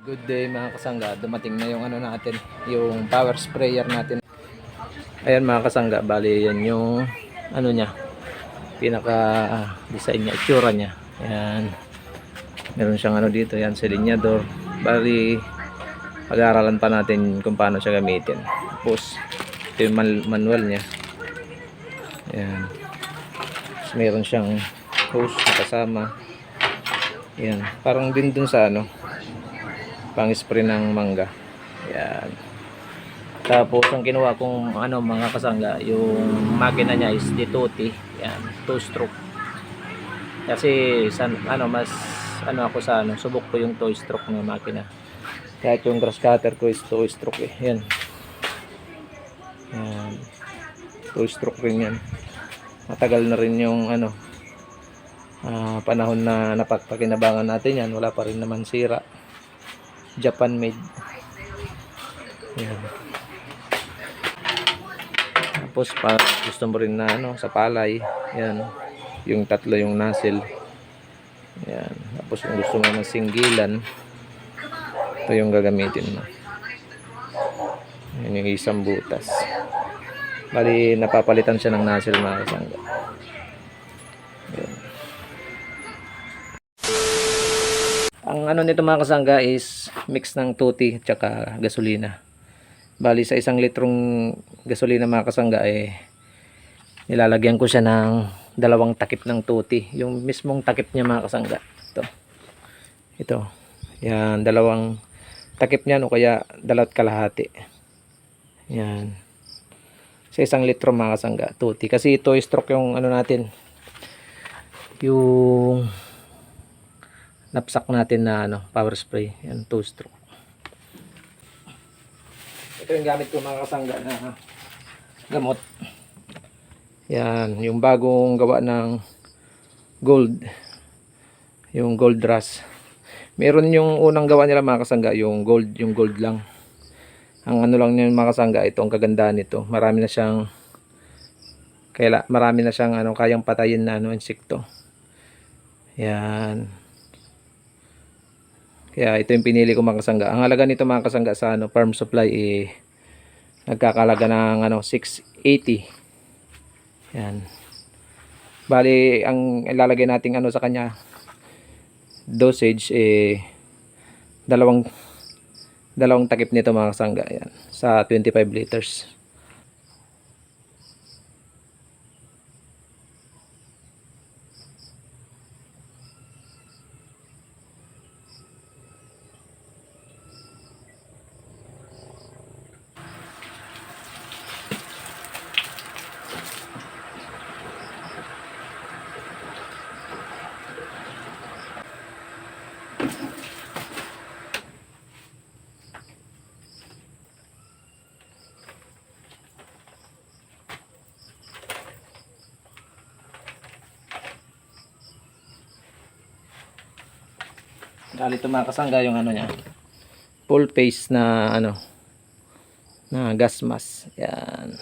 Good day mga kasangga, dumating na yung ano natin, yung power sprayer natin. Ayan mga kasangga, bali yan yung ano niya, pinaka design niya, itsura niya. Ayan, meron siyang ano dito, yan silinyador. Bali pag-aaralan pa natin kung paano siya gamitin. Tapos ito yung manual niya. Ayan, tapos meron siyang hose na kasama. Ayan, parang din dun sa ano, pang spray ng mangga. Yan. Tapos ang kinuha kong ano mga kasangga, yung makina niya is D20. Yan, 2 stroke. Kasi ano mas ano ako sa ano, subok ko yung 2 stroke na makina. Kahit yung grass cutter ko is 2 stroke eh. Yan. Yan. 2 stroke rin yan. Matagal na rin yung ano panahon na napagpakinabangan natin yan, wala pa rin naman sira. Japan made. Yan. Tapos pa gusto mo rin na ano sa palay, yan. Yung tatlo yung nozzle. Yan. Tapos kung gusto mo ng singgilan, ito yung gagamitin mo. Yan yung isang butas. Bali napapalitan siya ng nozzle mga kasangga. Yan. Ang ano nito mga kasangga is mix ng tuti at saka gasolina. Bali sa 1 litrong gasolina mga kasangga nilalagyan ko siya ng 2 takip ng tuti. Yung mismong takip niya mga kasangga. Ito. Yan, 2 takip niya o kaya 2.5. Yan. Sa 1 litro mga kasangga, tuti. Kasi ito stroke yung ano natin. Yung napsak natin na ano, power spray. Yan, 2 stroke. Ito yung gamit ko mga kasangga na gamot. Yan, yung bagong gawa ng gold. Yung gold rush. Meron yung unang gawa nila mga kasangga, yung gold lang. Ang ano lang niya mga kasangga, ito ang kagandahan nito. Marami na siyang ano, kayang patayin na ano, insekto. Yan. Kaya ito yung pinili ko mga kasangga. Ang halaga nito mga kasangga sa ano, farm supply nagkakalaga ng ano, 680. Yan. Bali ang ilalagay nating ano sa kanya dosage dalawang takip nito mga kasangga. Yan. Sa 25 liters. Dali ito mga kasangga yung ano niya, full face na ano, na gas mask. Yan.